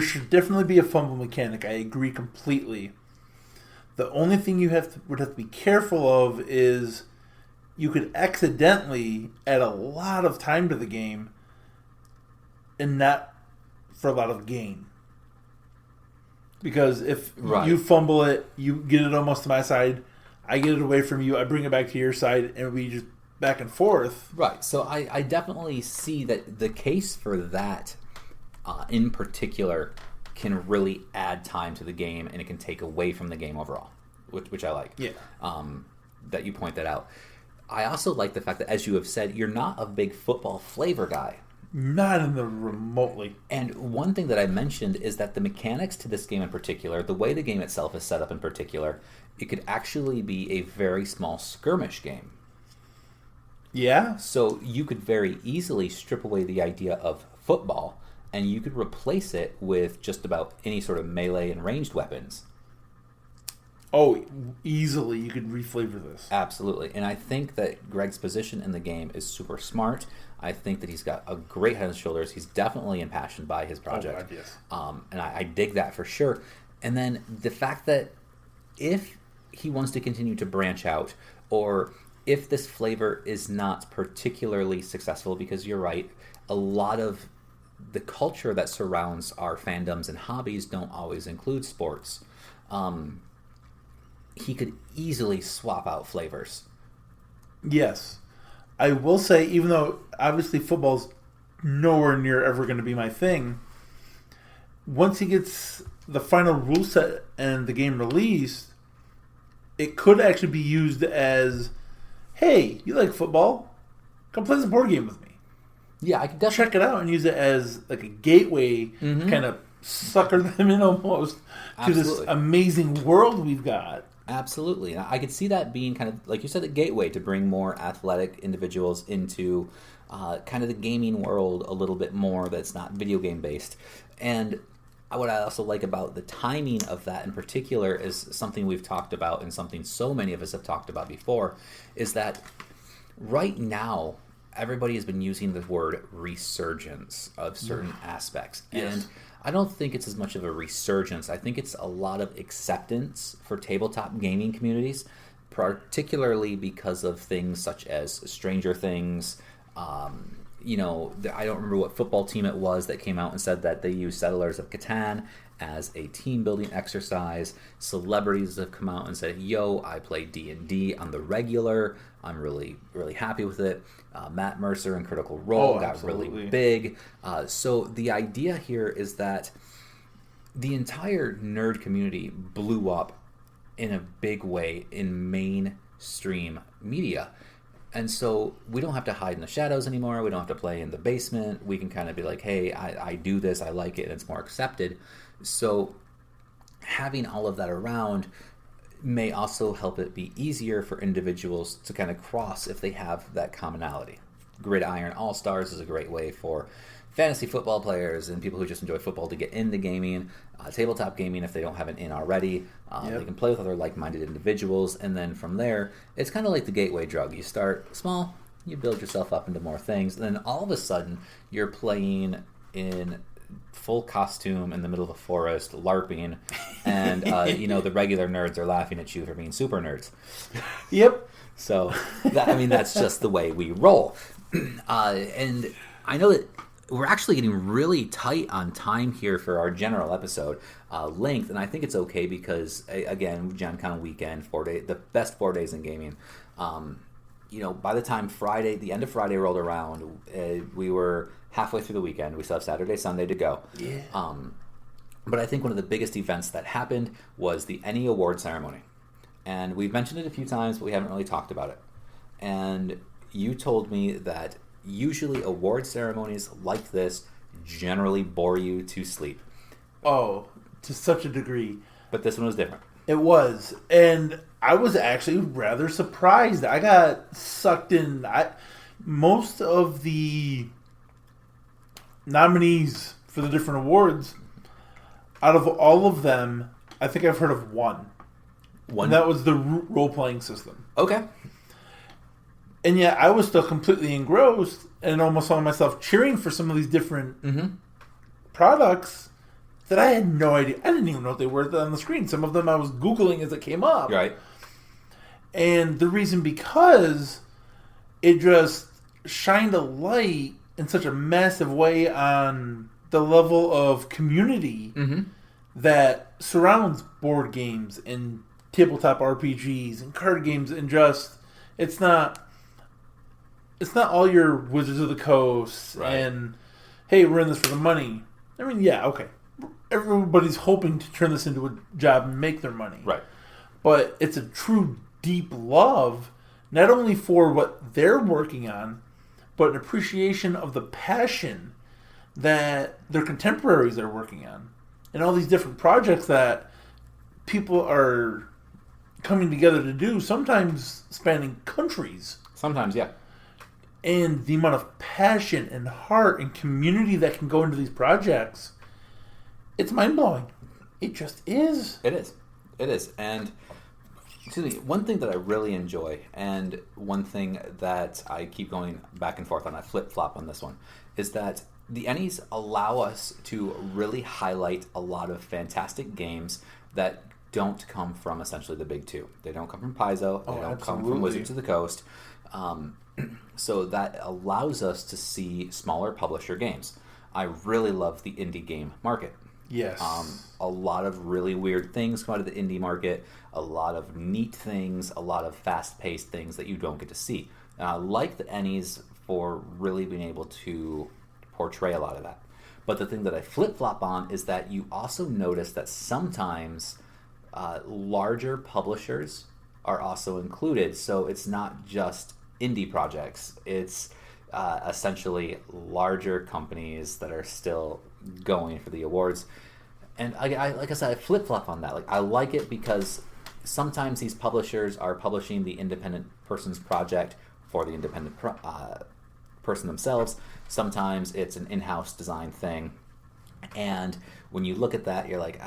should definitely be a fumble mechanic. I agree completely. The only thing you would have to be careful of is you could accidentally add a lot of time to the game and not for a lot of gain. Because if you fumble it, you get it almost to my side, I get it away from you, I bring it back to your side, and we just back and forth. Right. So I definitely see that the case for that in particular can really add time to the game, and it can take away from the game overall, which I like. Yeah. That you point that out. I also like the fact that, as you have said, you're not a big football flavor guy. Not in the remotely. And one thing that I mentioned is that the mechanics to this game in particular, the way the game itself is set up in particular, it could actually be a very small skirmish game. Yeah. So you could very easily strip away the idea of football, and you could replace it with just about any sort of melee and ranged weapons. Oh, easily you could reflavor this. Absolutely. And I think that Greg's position in the game is super smart. I think that he's got a great head on his shoulders. He's definitely impassioned by his project. Oh, God, yes. And I dig that for sure. And then the fact that if he wants to continue to branch out, or if this flavor is not particularly successful, because you're right, a lot of the culture that surrounds our fandoms and hobbies don't always include sports. He could easily swap out flavors. Yes. I will say, even though obviously football's nowhere near ever going to be my thing, once he gets the final rule set and the game released, it could actually be used as, hey, you like football? Come play this board game with me. Yeah, I could definitely check it out and use it as like a gateway to kind of sucker them in almost to this amazing world we've got. Absolutely. And I could see that being kind of, like you said, a gateway to bring more athletic individuals into kind of the gaming world a little bit more that's not video game based. And what I also like about the timing of that in particular is something we've talked about, and something so many of us have talked about before, is that right now everybody has been using the word resurgence of certain aspects. Yes. And I don't think it's as much of a resurgence. I think it's a lot of acceptance for tabletop gaming communities, particularly because of things such as Stranger Things. I don't remember what football team it was that came out and said that they use Settlers of Catan as a team-building exercise. Celebrities have come out and said, yo, I play D&D on the regular. I'm really, really happy with it. Matt Mercer in Critical Role got really big. So the idea here is that the entire nerd community blew up in a big way in mainstream media. And so we don't have to hide in the shadows anymore. We don't have to play in the basement. We can kind of be like, hey, I do this, I like it, and it's more accepted. So having all of that around may also help it be easier for individuals to kind of cross if they have that commonality. Gridiron All-Stars is a great way for fantasy football players and people who just enjoy football to get into gaming. Tabletop gaming, if they don't have an in already, they can play with other like-minded individuals, and then from there, it's kind of like the gateway drug. You start small, you build yourself up into more things, and then all of a sudden, you're playing in full costume in the middle of a forest, LARPing, and the regular nerds are laughing at you for being super nerds. Yep. So, that's just the way we roll. And I know that we're actually getting really tight on time here for our general episode length, and I think it's okay because, again, GenCon weekend, 4 day, the best 4 days in gaming. By the time the end of Friday rolled around, we were halfway through the weekend. We still have Saturday, Sunday to go. Yeah. But I think one of the biggest events that happened was the ENnie Award ceremony. And we've mentioned it a few times, but we haven't really talked about it. And you told me that usually award ceremonies like this generally bore you to sleep. Oh, to such a degree. But this one was different. It was. And I was actually rather surprised. I got sucked in. Most of the nominees for the different awards, out of all of them, I think I've heard of one. And that was the role-playing system. Okay. And yet I was still completely engrossed and almost found myself cheering for some of these different products that I had no idea. I didn't even know what they were on the screen. Some of them I was Googling as it came up. Right. And the reason because it just shined a light in such a massive way on the level of community that surrounds board games and tabletop RPGs and card games, and just it's not all your Wizards of the Coast and hey, we're in this for the money. I mean, yeah, okay. everybody's hoping to turn this into a job and make their money. Right. But it's a true deep love, not only for what they're working on, but an appreciation of the passion that their contemporaries are working on. And all these different projects that people are coming together to do, sometimes spanning countries. Sometimes, yeah. And the amount of passion and heart and community that can go into these projects, it's mind-blowing. It just is. It is. It is. And excuse me, one thing that I really enjoy, and one thing that I keep going back and forth on, I flip-flop on this one, is that the Ennies allow us to really highlight a lot of fantastic games that don't come from essentially the big two. They don't come from Paizo. They don't come from Wizards of the Coast. So that allows us to see smaller publisher games. I really love the indie game market. Yes. A lot of really weird things come out of the indie market, a lot of neat things, a lot of fast-paced things that you don't get to see. And I like the Ennies for really being able to portray a lot of that. But the thing that I flip-flop on is that you also notice that sometimes larger publishers are also included. So it's not just indie projects. It's essentially larger companies that are still going for the awards. And I like I said, I flip-flop on that. Like, I like it because sometimes these publishers are publishing the independent person's project for the independent person themselves. Sometimes it's an in-house design thing. And when you look at that, you're like,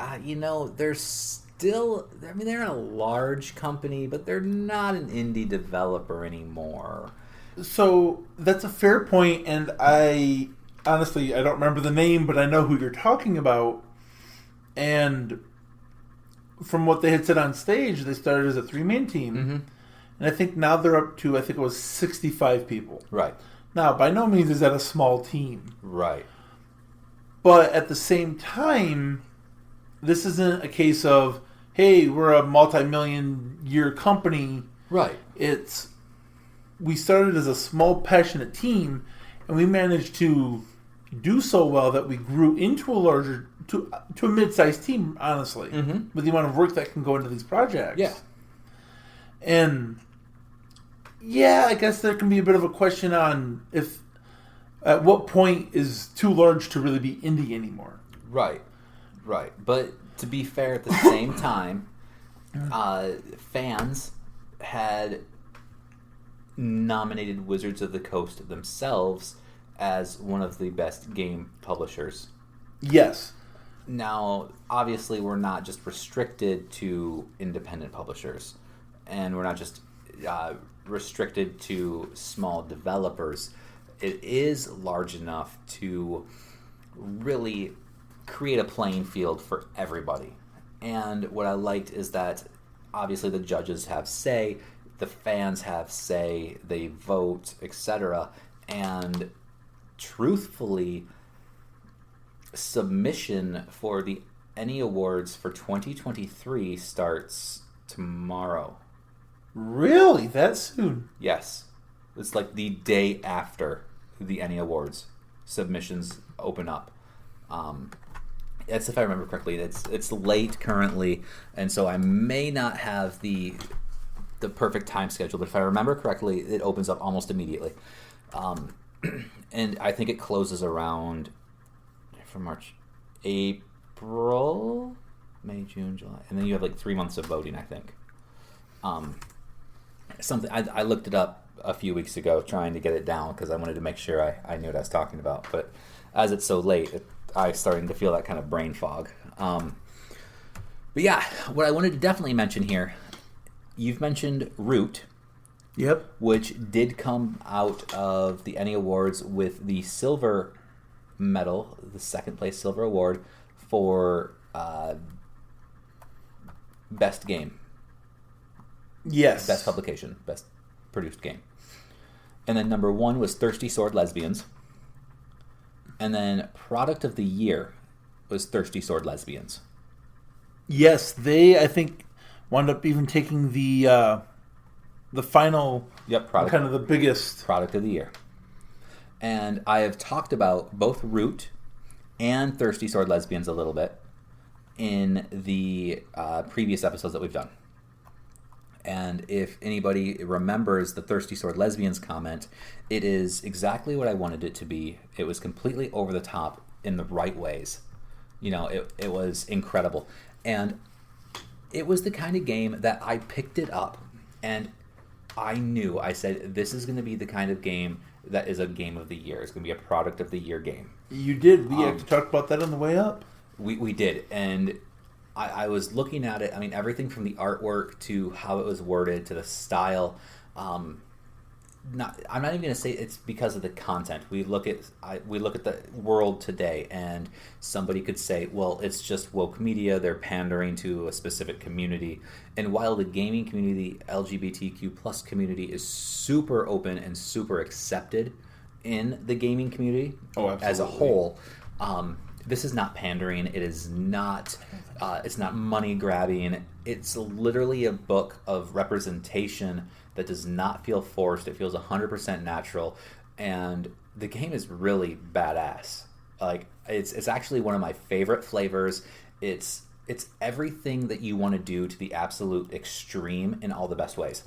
they're still, they're a large company, but they're not an indie developer anymore. So that's a fair point, and I honestly don't remember the name, but I know who you're talking about. And from what they had said on stage, they started as a 3-man team, and I think now they're up to, I think it was 65 people. Right. Now, by no means is that a small team. Right. But at the same time, this isn't a case of, hey, we're a multi-million-year company. Right. We started as a small, passionate team, and we managed to do so well that we grew into to a mid-sized team, honestly, with the amount of work that can go into these projects. Yeah. And yeah, I guess there can be a bit of a question on if at what point is too large to really be indie anymore. Right. But to be fair, at the same time, fans had nominated Wizards of the Coast themselves as one of the best game publishers. Yes. Now, obviously, we're not just restricted to independent publishers, and we're not just restricted to small developers. It is large enough to really create a playing field for everybody. And what I liked is that obviously the judges have say, the fans have say, they vote, etc. And truthfully, submission for the Ennie Awards for 2023 starts tomorrow. Really? That soon? Yes. It's like the day after the Ennie Awards. Submissions open up. That's if I remember correctly. It's late currently, and so I may not have the perfect time schedule, but if I remember correctly, it opens up almost immediately. And I think it closes around from March, April, May, June, July, and then you have like 3 months of voting, I think. Something I looked it up a few weeks ago trying to get it down because I wanted to make sure I knew what I was talking about. But as it's so late, I'm starting to feel that kind of brain fog. But yeah, what I wanted to definitely mention here, you've mentioned Root. Yep. Which did come out of the Ennie Awards with the silver medal, the second place silver award for best game. Yes. Best publication, best produced game. And then number 1 was Thirsty Sword Lesbians. And then product of the year was Thirsty Sword Lesbians. Yes, they, I think, wound up even taking the final, product, kind of the biggest product of the year. And I have talked about both Root and Thirsty Sword Lesbians a little bit in the previous episodes that we've done. And if anybody remembers the Thirsty Sword Lesbians comment, it is exactly what I wanted it to be. It was completely over the top in the right ways. You know, it was incredible. And it was the kind of game that I picked it up and I said, this is going to be the kind of game that is a game of the year. It's going to be a product of the year game. You did. We actually talked about that on the way up. We did. And I was looking at it. I mean, everything from the artwork to how it was worded to the style. I'm not even going to say it's because of the content. We look at the world today, and somebody could say, well, it's just woke media. They're pandering to a specific community. And while the gaming community, LGBTQ plus community, is super open and super accepted in the gaming community as a whole, this is not pandering. It is not. It's not money grabbing. It's literally a book of representation that does not feel forced. It feels 100% natural, and the game is really badass. Like it's actually one of my favorite flavors. It's everything that you want to do to the absolute extreme in all the best ways.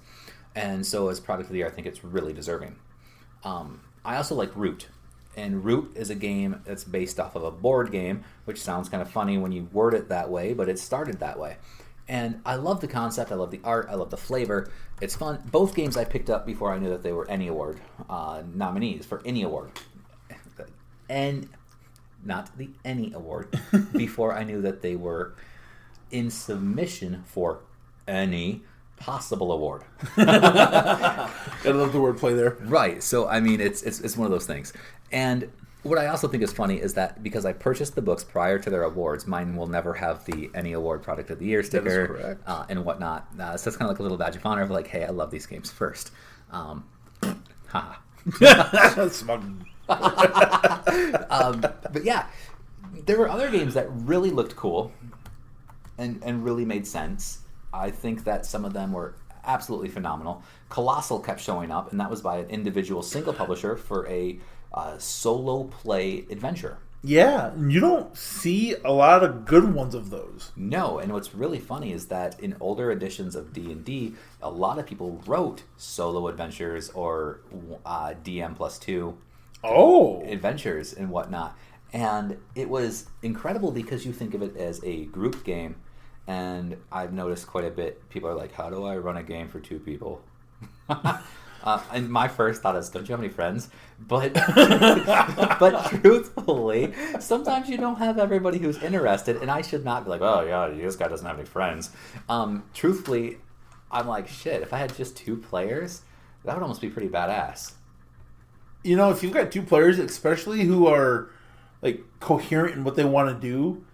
And so as product of the year, I think it's really deserving. I also like Root. And Root is a game that's based off of a board game, which sounds kind of funny when you word it that way, but it started that way. And I love the concept, I love the art, I love the flavor. It's fun. Both games I picked up before I knew that they were Any Award nominees for Any Award. And not the Any Award, before I knew that they were in submission for any possible award. Gotta love the wordplay there. Right. So I mean, it's one of those things. And what I also think is funny is that because I purchased the books prior to their awards, mine will never have the Any Award Product of the Year sticker and whatnot. So it's kind of like a little badge of honor of like, hey, I love these games first. Smug. But yeah, there were other games that really looked cool and really made sense. I think that some of them were absolutely phenomenal. Colossal kept showing up, and that was by an individual single publisher for a solo play adventure. Yeah, you don't see a lot of good ones of those. No, and what's really funny is that in older editions of D&D, a lot of people wrote solo adventures or DM plus 2 adventures and whatnot. And it was incredible because you think of it as a group game. And I've noticed quite a bit, people are like, how do I run a game for 2 people? And my first thought is, don't you have any friends? But but truthfully, sometimes you don't have everybody who's interested, and I should not be like, oh yeah, this guy doesn't have any friends. Truthfully, I'm like, shit, if I had just 2 players, that would almost be pretty badass. You know, if you've got 2 players, especially who are like coherent in what they want to do,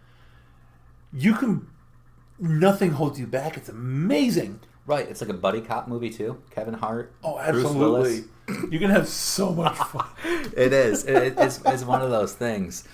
nothing holds you back. It's amazing. Right, it's like a buddy cop movie too. Kevin Hart. Oh, absolutely. You can have so much fun. It is. It's one of those things.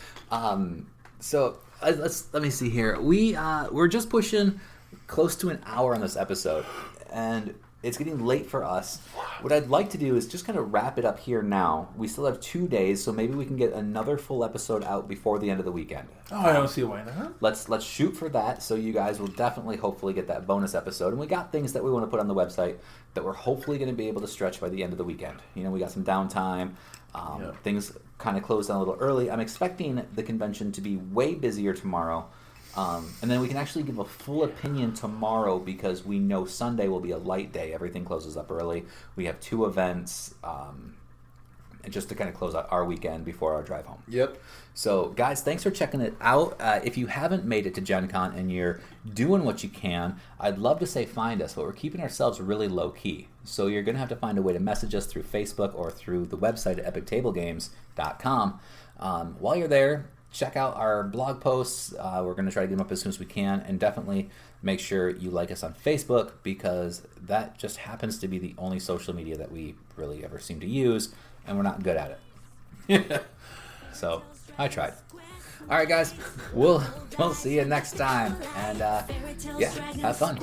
So let me see here. We're just pushing close to an hour on this episode, and it's getting late for us. What I'd like to do is just kind of wrap it up here now. We still have 2 days, so maybe we can get another full episode out before the end of the weekend. Oh, I don't see why not. Let's shoot for that, so you guys will definitely, hopefully, get that bonus episode. And we got things that we want to put on the website that we're hopefully going to be able to stretch by the end of the weekend. You know, we got some downtime. Things kind of closed down a little early. I'm expecting the convention to be way busier tomorrow. And then we can actually give a full opinion tomorrow because we know Sunday will be a light day. Everything closes up early. We have 2 events, and just to kind of close out our weekend before our drive home. Yep. So, guys, thanks for checking it out. If you haven't made it to GenCon and you're doing what you can, I'd love to say find us, but we're keeping ourselves really low-key. So you're going to have to find a way to message us through Facebook or through the website at epictablegames.com. While you're there, check out our blog posts. We're going to try to get them up as soon as we can. And definitely make sure you like us on Facebook because that just happens to be the only social media that we really ever seem to use. And we're not good at it. So, I tried. All right, guys. We'll see you next time. And, have fun.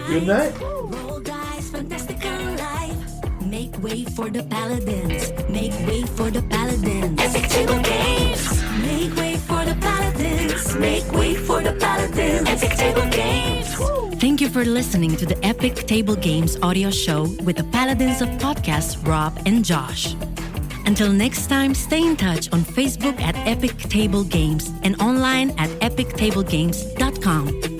Good night. Roll dice, fantastical life. Make way for the paladins. Make way for the paladins. Epic table games. Make way for the paladins. Make way for the paladins. Epic Table Games. Thank you for listening to the Epic Table Games audio show with the Paladins of Podcasts, Rob and Josh. Until next time, stay in touch on Facebook at Epic Table Games and online at epictablegames.com.